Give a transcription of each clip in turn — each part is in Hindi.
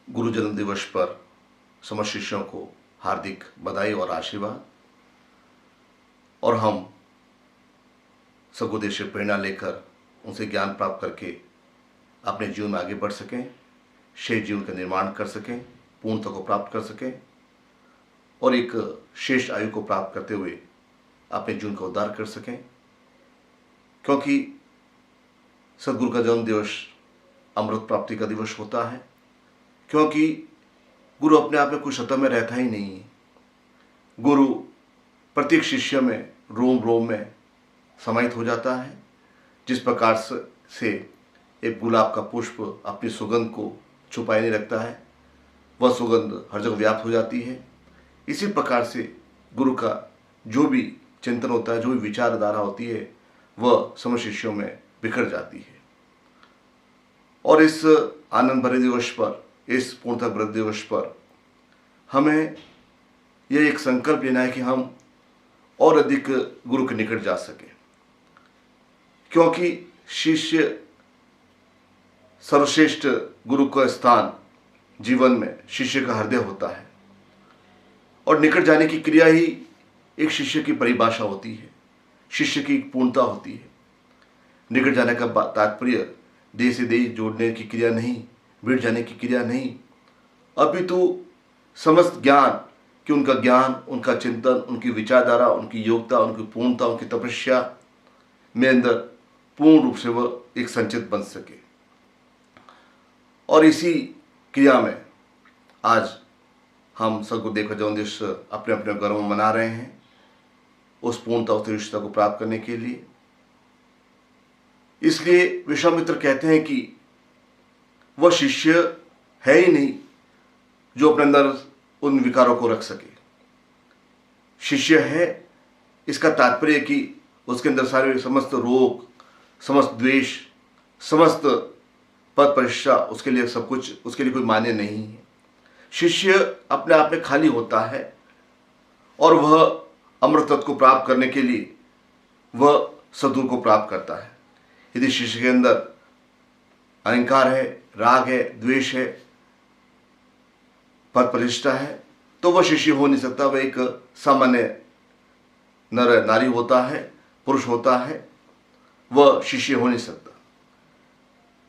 गुरु जन्म दिवस पर समस्त शिष्यों को हार्दिक बधाई और आशीर्वाद। और हम सद्गुरुदेव से प्रेरणा लेकर उनसे ज्ञान प्राप्त करके अपने जीवन में आगे बढ़ सकें, शेष जीवन का निर्माण कर सकें, पूर्णता को प्राप्त कर सकें और एक शेष आयु को प्राप्त करते हुए अपने जीवन का उद्धार कर सकें। क्योंकि सद्गुरु का जन्म दिवस अमृत प्राप्ति का दिवस होता है, क्योंकि गुरु अपने आप में कुछ सत्ता में रहता ही नहीं है। गुरु प्रत्येक शिष्य में रोम रोम में समाहित हो जाता है। जिस प्रकार से एक गुलाब का पुष्प अपनी सुगंध को छुपाए नहीं रखता है, वह सुगंध हर जगह व्याप्त हो जाती है। इसी प्रकार से गुरु का जो भी चिंतन होता है, जो भी विचारधारा होती है, वह समस्त शिष्यों में बिखर जाती है। और इस आनंद भरे दिवस पर, इस पूर्णता व्रत दिवस पर हमें यह एक संकल्प लेना है कि हम और अधिक गुरु के निकट जा सके, क्योंकि शिष्य सर्वश्रेष्ठ गुरु का स्थान जीवन में शिष्य का हृदय होता है और निकट जाने की क्रिया ही एक शिष्य की परिभाषा होती है, शिष्य की पूर्णता होती है। निकट जाने का तात्पर्य देह से देह जोड़ने की क्रिया नहीं, भिड़ जाने की क्रिया नहीं, अपितु समस्त ज्ञान कि उनका ज्ञान, उनका चिंतन, उनकी विचारधारा, उनकी योग्यता, उनकी पूर्णता, उनकी तपस्या में अंदर पूर्ण रूप से वह एक संचित बन सके। और इसी क्रिया में आज हम सद्गुरुदेव का जन्म दिवस अपने अपने घरों में मना रहे हैं, उस पूर्णता, उस रिश्ता को प्राप्त करने के लिए। इसलिए विश्वामित्र कहते हैं कि वह शिष्य है ही नहीं जो अपने अंदर उन विकारों को रख सके। शिष्य है, इसका तात्पर्य कि उसके अंदर सारे समस्त रोग, समस्त द्वेष, समस्त पद प्रतिष्ठा, उसके लिए सब कुछ, उसके लिए कोई मान्य नहीं है। शिष्य अपने आप में खाली होता है और वह अमृत तत्व को प्राप्त करने के लिए वह सद्गुरु को प्राप्त करता है। यदि शिष्य के अंदर अहंकार है, राग है, द्वेष है, पद प्रतिष्ठा है, तो वह शिष्य हो नहीं सकता। वह एक सामान्य नर नारी होता है, पुरुष होता है, वह शिष्य हो नहीं सकता।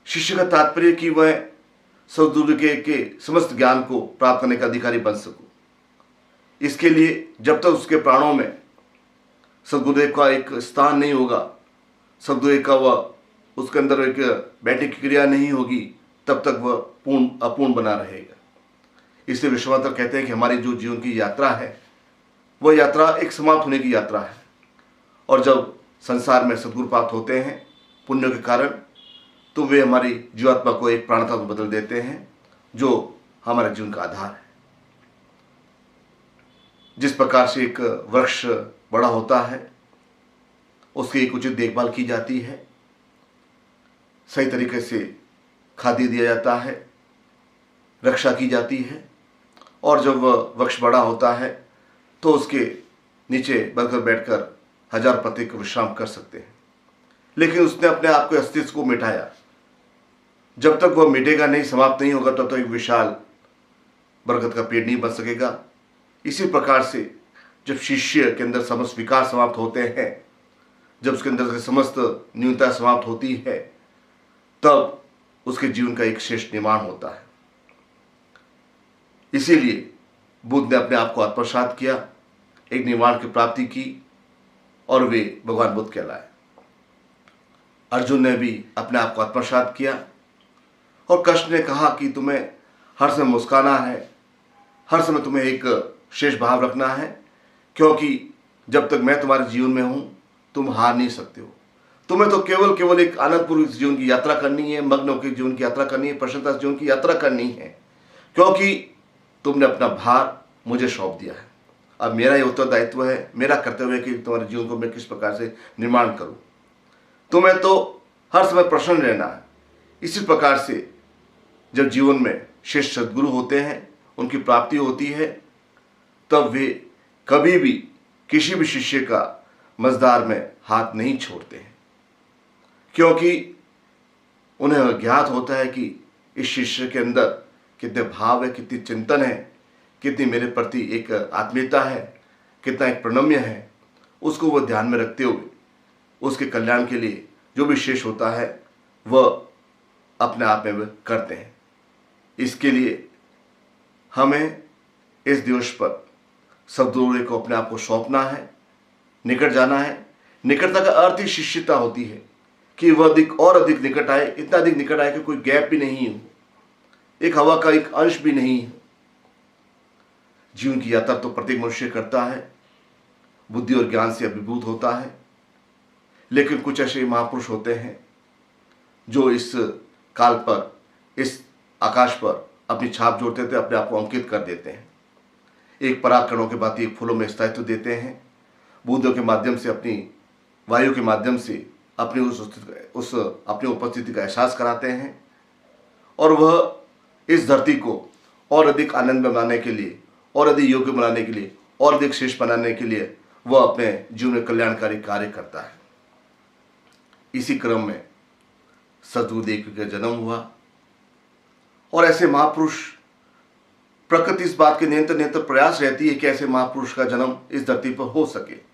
शिष्य का तात्पर्य कि वह सद्गुरु के समस्त ज्ञान को प्राप्त करने का अधिकारी बन सको। इसके लिए जब तक उसके प्राणों में सद्गुरुदेव का एक स्थान नहीं होगा, सद्गुरुदेव का वह उसके अंदर एक बैठने की क्रिया नहीं होगी, तब तक वह पूर्ण अपूर्ण बना रहेगा। इसलिए विश्वामित्र कहते हैं कि हमारी जो जीवन की यात्रा है, वह यात्रा एक समाप्त होने की यात्रा है। और जब संसार में सद्गुरु प्राप्त होते हैं पुण्य के कारण, तो वे हमारी जीवात्मा को एक प्राणता में बदल देते हैं, जो हमारे जीवन का आधार है। जिस प्रकार से एक वृक्ष बड़ा होता है, उसकी एक उचित देखभाल की जाती है, सही तरीके से खाद दिया जाता है, रक्षा की जाती है, और जब वह वृक्ष बड़ा होता है तो उसके नीचे बलकर बैठकर हजार पथिक विश्राम कर सकते हैं। लेकिन उसने अपने आप के अस्तित्व को मिटाया। जब तक वह मिटेगा नहीं, समाप्त नहीं होगा, तब तक एक विशाल बरगद का पेड़ नहीं बन सकेगा। इसी प्रकार से जब शिष्य के अंदर समस्त विकार समाप्त होते हैं, जब उसके अंदर से समस्त न्यूनता समाप्त होती है, तब उसके जीवन का एक श्रेष्ठ निर्माण होता है। इसीलिए बुद्ध ने अपने आप को आत्मसात किया, एक निर्माण की प्राप्ति की, और वे भगवान बुद्ध कहलाए। अर्जुन ने भी अपने आप को आत्मसात किया, और कृष्ण ने कहा कि तुम्हें हर समय मुस्काना है, हर समय तुम्हें एक शेष भाव रखना है, क्योंकि जब तक मैं तुम्हारे जीवन में हूं, तुम हार नहीं सकते हो। तुम्हें तो केवल एक आनंदपूर्वक जीवन की यात्रा करनी है, मग्न होकर जीवन की यात्रा करनी है, प्रसन्नता से जीवन की यात्रा करनी है, क्योंकि तुमने अपना भार मुझे सौंप दिया है। अब मेरा ये उत्तरदायित्व है, मेरा कर्तव्य है कि तुम्हारे जीवन को मैं किस प्रकार से निर्माण करूं। तुम्हें तो हर समय प्रसन्न रहना है। इसी प्रकार से जब जीवन में श्रेष्ठ सद्गुरु होते हैं, उनकी प्राप्ति होती है, तब वे कभी भी किसी भी शिष्य का मझधार में हाथ नहीं छोड़ते हैं, क्योंकि उन्हें ज्ञात होता है कि इस शिष्य के अंदर कितने भाव है, कितनी चिंतन है, कितनी मेरे प्रति एक आत्मीयता है, कितना एक प्रणम्य है, उसको वो ध्यान में रखते हुए उसके कल्याण के लिए जो भी शेष होता है वह अपने आप में वह करते हैं। इसके लिए हमें इस दिवस पर सद्गुरु को अपने आप को सौंपना है, निकट जाना है। निकटता का अर्थ ही शिष्यता होती है कि वह अधिक और अधिक निकट आए, इतना अधिक निकट आए कि कोई गैप भी नहीं हो, एक हवा का एक अंश भी नहीं हो। जीवन की यात्रा तो प्रत्येक मनुष्य करता है, बुद्धि और ज्ञान से अभिभूत होता है, लेकिन कुछ ऐसे महापुरुष होते हैं जो इस काल पर, इस आकाश पर अपनी छाप जोड़ते थे, अपने आप को अंकित कर देते हैं। एक परागकणों के बाद एक फूलों में स्थायित्व देते हैं, बूंदों के माध्यम से, अपनी वायु के माध्यम से अपनी उस अपनी उपस्थिति का एहसास कराते हैं, और वह इस धरती को और अधिक आनंद में बनाने के लिए, और अधिक योग्य बनाने के लिए, और अधिक श्रेष्ठ बनाने के लिए वह अपने जीवन में कल्याणकारी कार्य करता है। इसी क्रम में सद्गुरुदेव का जन्म हुआ, और ऐसे महापुरुष, प्रकृति इस बात के निरंतर प्रयास रहती है कि ऐसे महापुरुष का जन्म इस धरती पर हो सके।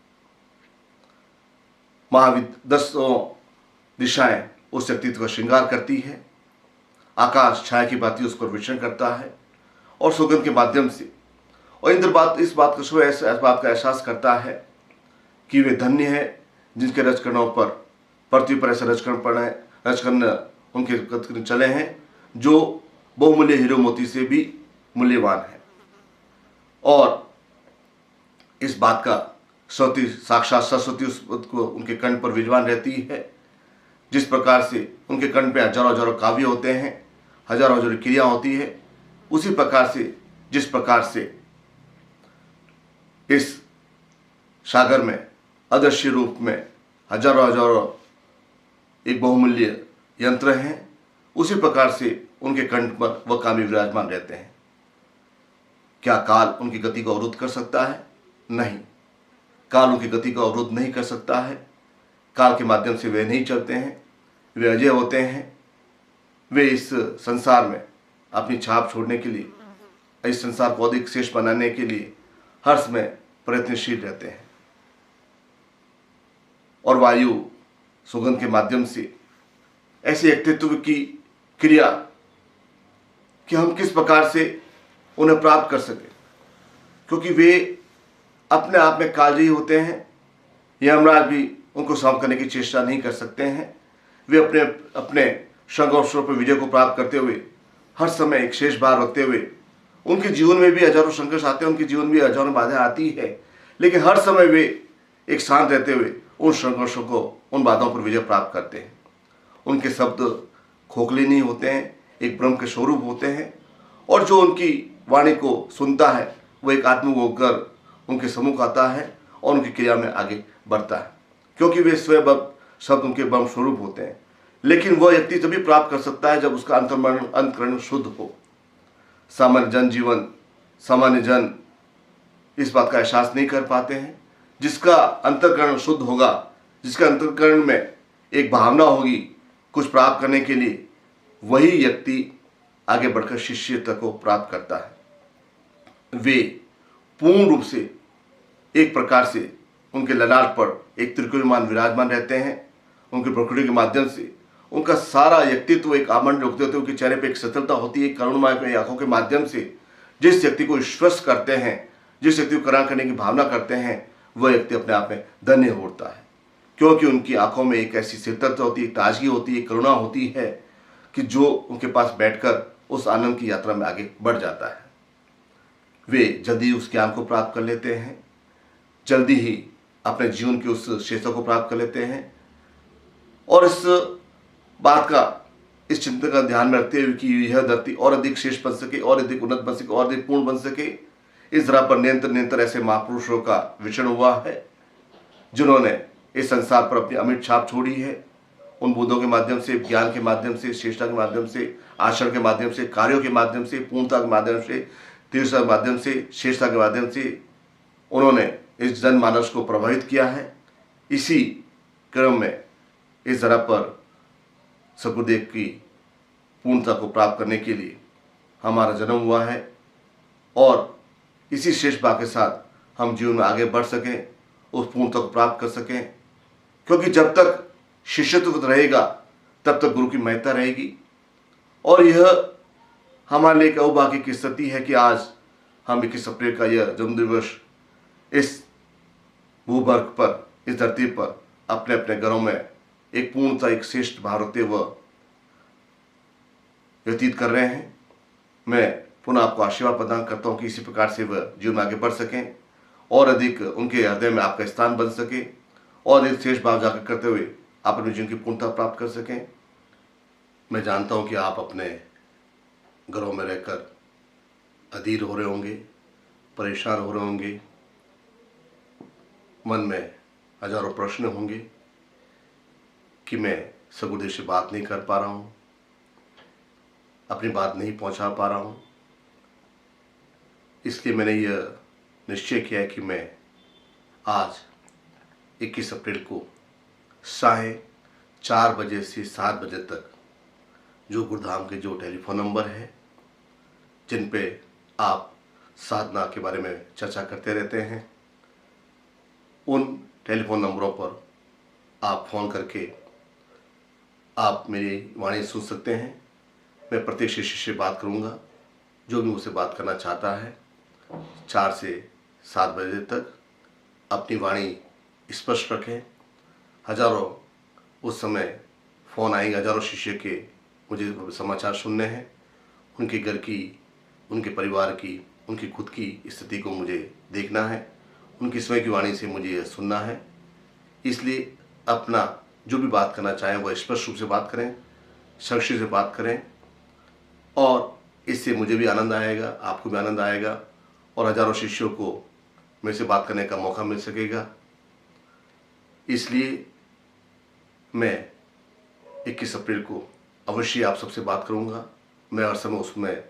दसों दिशाएं उस व्यक्तित्व का श्रृंगार करती है, आकाश छाया की भांति उस पर विचरण करता है, और सुगंध के माध्यम से, और इंद्र इस बात का एहसास करता है कि वे धन्य है जिनके रजकणों पर, पृथ्वी पर ऐसे रजकण उनके चले हैं जो बहुमूल्य हीरो मोती से भी मूल्यवान है। और इस बात का साक्षात सरस्वती उसको उनके कंठ पर विद्वान रहती है। जिस प्रकार से उनके कंठ पे हजारों काव्य होते हैं, हजारों क्रिया होती है, उसी प्रकार से जिस प्रकार से इस सागर में अदृश्य रूप में हजारों एक बहुमूल्य यंत्र हैं, उसी प्रकार से उनके कंठ पर वह काव्य विराजमान रहते हैं। क्या काल उनकी गति को अवरुद्ध कर सकता है? नहीं, काल उनकी गति को अवरुद्ध नहीं कर सकता है। काल के माध्यम से वे नहीं चलते हैं, वे अजय होते हैं। वे इस संसार में अपनी छाप छोड़ने के लिए, इस संसार को अधिक श्रेष्ठ बनाने के लिए हर समय प्रयत्नशील रहते हैं। और वायु सुगंध के माध्यम से ऐसे व्यक्तित्व की क्रिया कि हम किस प्रकार से उन्हें प्राप्त कर सके, क्योंकि वे अपने आप में कालजयी होते हैं। यमराज भी उनको समाप्त करने की चेष्टा नहीं कर सकते हैं। वे अपने अपने संघर्षों पर विजय को प्राप्त करते हुए हर समय एक शेष भार रखते हुए, उनके जीवन में भी हजारों संघर्ष आते हैं, उनके जीवन में हजारों बाधाएं आती है, लेकिन हर समय वे एक शांत रहते हुए उन संघर्षों को, उन बाधाओं पर विजय प्राप्त करते हैं। उनके शब्द खोखले नहीं होते हैं, एक ब्रह्म के स्वरूप होते हैं, और जो उनकी वाणी को सुनता है वो एक आत्मा होकर उनके सम्मुख आता है और उनकी क्रिया में आगे बढ़ता है, क्योंकि वे स्वयं शब्द उनके ब्रह्म स्वरूप होते हैं। लेकिन वह व्यक्ति तभी प्राप्त कर सकता है जब उसका अंतःकरण शुद्ध हो। सामान्य जन इस बात का एहसास नहीं कर पाते हैं। जिसका अंतःकरण शुद्ध होगा, जिसका अंतःकरण में एक भावना होगी कुछ प्राप्त करने के लिए, वही व्यक्ति आगे बढ़कर शिष्यता को प्राप्त करता है। वे पूर्ण रूप से एक प्रकार से उनके ललाट पर एक त्रिकोणमान विराजमान रहते हैं। उनकी प्रकृति के माध्यम से उनका सारा व्यक्तित्व एक आमंड होते होते उनके चेहरे पर एक सचलता होती है, करुणमय आंखों के माध्यम से जिस व्यक्ति को विश्वास करते हैं, जिस व्यक्ति को कल्याण करने की भावना करते हैं, वह व्यक्ति अपने आप में धन्य होता है, क्योंकि उनकी आंखों में एक ऐसी शीतलता होती है, ताजगी होती है, करुणा होती है कि जो उनके पास बैठकर उस आनंद की यात्रा में आगे बढ़ जाता है। वे जल्दी उस ज्ञान को प्राप्त कर लेते हैं, जल्दी ही अपने जीवन के उस शेषों को प्राप्त कर लेते हैं, और इस बात का, इस चिंतन का ध्यान में रखते हुए कि यह धरती और अधिक श्रेष्ठ बन सके, और अधिक उन्नत बन सके, और अधिक पूर्ण बन सके, इस धरा पर निरंतर ऐसे महापुरुषों का विचरण हुआ है जिन्होंने इस संसार पर अपनी अमिट छाप छोड़ी है। उन बुद्धों के माध्यम से, ज्ञान के माध्यम से, श्रेष्ठता के माध्यम से, आचरण के माध्यम से, कार्यों के माध्यम से, पूर्णता के माध्यम से, तीव्रता के माध्यम से, श्रेष्ठता के माध्यम से उन्होंने इस जनमानस को प्रभावित किया है। इसी क्रम में इस धरा पर सद्गुरुदेव की पूर्णता को प्राप्त करने के लिए हमारा जन्म हुआ है और इसी शेष भाव के साथ हम जीवन में आगे बढ़ सकें, उस पूर्णता को प्राप्त कर सकें। क्योंकि जब तक शिष्यत्व रहेगा तब तक गुरु की महत्ता रहेगी। और यह हमारे लिए एक अभाग्य की स्थिति है कि आज हम 21 अप्रैल का यह जन्मदिवस इस भूभाग पर, इस धरती पर अपने अपने घरों में एक पूर्णता, एक श्रेष्ठ भाव रखते हुए व्यतीत कर रहे हैं। मैं पुनः आपको आशीर्वाद प्रदान करता हूं कि इसी प्रकार से वह जीवन में आगे बढ़ सकें और अधिक उनके हृदय में आपका स्थान बन सके और एक श्रेष्ठ भाव जाकर करते हुए आप अपने जीवन की पूर्णता प्राप्त कर सकें। मैं जानता हूं कि आप अपने घरों में रहकर अधीर हो रहे होंगे, परेशान हो रहे होंगे, मन में हजारों प्रश्न होंगे कि मैं सगुरुदेव से बात नहीं कर पा रहा हूं, अपनी बात नहीं पहुंचा पा रहा हूं। इसलिए मैंने यह निश्चय किया है कि मैं आज 21 अप्रैल को 4:30 बजे से 7 बजे तक जो गुरुधाम के जो टेलीफोन नंबर है जिन पे आप साधना के बारे में चर्चा करते रहते हैं, उन टेलीफोन नंबरों पर आप फ़ोन करके आप मेरी वाणी सुन सकते हैं। मैं प्रत्येक शिष्य से बात करूंगा जो भी मुझसे बात करना चाहता है। 4 से 7 बजे तक अपनी वाणी स्पष्ट रखें। हजारों उस समय फ़ोन आएंगे, हजारों शिष्य के मुझे समाचार सुनने हैं, उनके घर की, उनके परिवार की, उनकी खुद की स्थिति को मुझे देखना है, उनकी स्वयं की वाणी से मुझे यह सुनना है। इसलिए अपना जो भी बात करना चाहें वह स्पष्ट रूप से बात करें, साक्षी से बात करें और इससे मुझे भी आनंद आएगा, आपको भी आनंद आएगा और हजारों शिष्यों को मेरे से बात करने का मौका मिल सकेगा। इसलिए मैं 21 अप्रैल को अवश्य आप सबसे बात करूंगा। मैं हर समय उसमें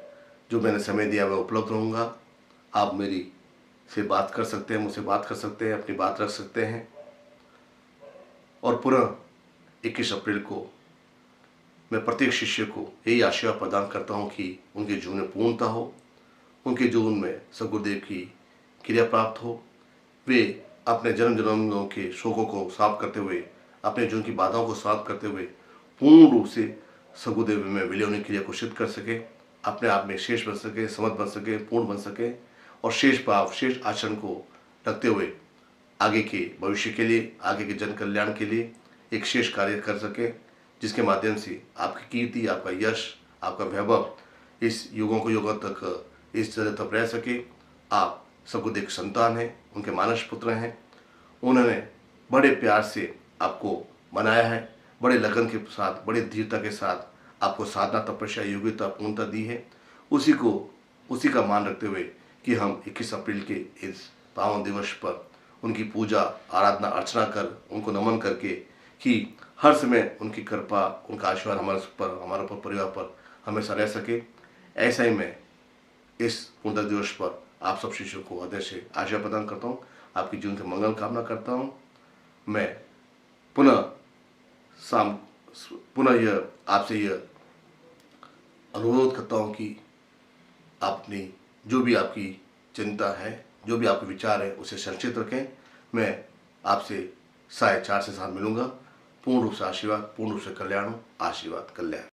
जो मैंने समय दिया मैं उपलब्ध रहूँगा। आप मेरी से बात कर सकते हैं, मुझसे बात कर सकते हैं, अपनी बात रख सकते हैं। और पुनः 21 अप्रैल को मैं प्रत्येक शिष्य को यही आशीर्वाद प्रदान करता हूँ कि उनके जीवन में पूर्णता हो, उनके जीवन में सद्गुरुदेव की क्रिया प्राप्त हो, वे अपने जन्म जन्मों के शोकों को साफ करते हुए, अपने जीवन की बाधाओं को साफ करते हुए पूर्ण रूप से सद्गुरुदेव में विलय होने की क्रिया को सिद्ध कर सके, अपने आप में शेष बन सके, समर्थ बन सके, पूर्ण बन सके और शेष भाव, शेष आचरण को रखते हुए आगे के भविष्य के लिए, आगे के जन कल्याण के लिए एक शेष कार्य कर सके, जिसके माध्यम से आपकी कीर्ति, आपका यश, आपका वैभव इस युगों को युगों तक इस जगह तक रह सके। आप सद्गुरुदेव के संतान हैं, उनके मानस पुत्र हैं। उन्होंने बड़े प्यार से आपको बनाया है, बड़े लगन के साथ, बड़े धीरता के साथ आपको साधना, तपस्या, योग्यता, पूर्णता दी है। उसी का मान रखते हुए कि हम 21 अप्रैल के इस पावन दिवस पर उनकी पूजा, आराधना, अर्चना कर, उनको नमन करके कि हर समय उनकी कृपा, उनका आशीर्वाद हमारे ऊपर, परिवार पर हमेशा रह सके। ऐसा ही मैं इस पूर्णता दिवस पर आप सब शिष्यों को हृदय से आशीर्वाद प्रदान करता हूँ, आपके जीवन के मंगल कामना करता हूँ। मैं पुनः यह आपसे यह अनुरोध करता हूँ कि अपनी जो भी आपकी चिंता है, जो भी आपके विचार है, उसे संचित रखें। मैं आपसे 4:30 से 7 मिलूंगा। पूर्ण रूप से आशीर्वाद, पूर्ण रूप से कल्याण, आशीर्वाद, कल्याण।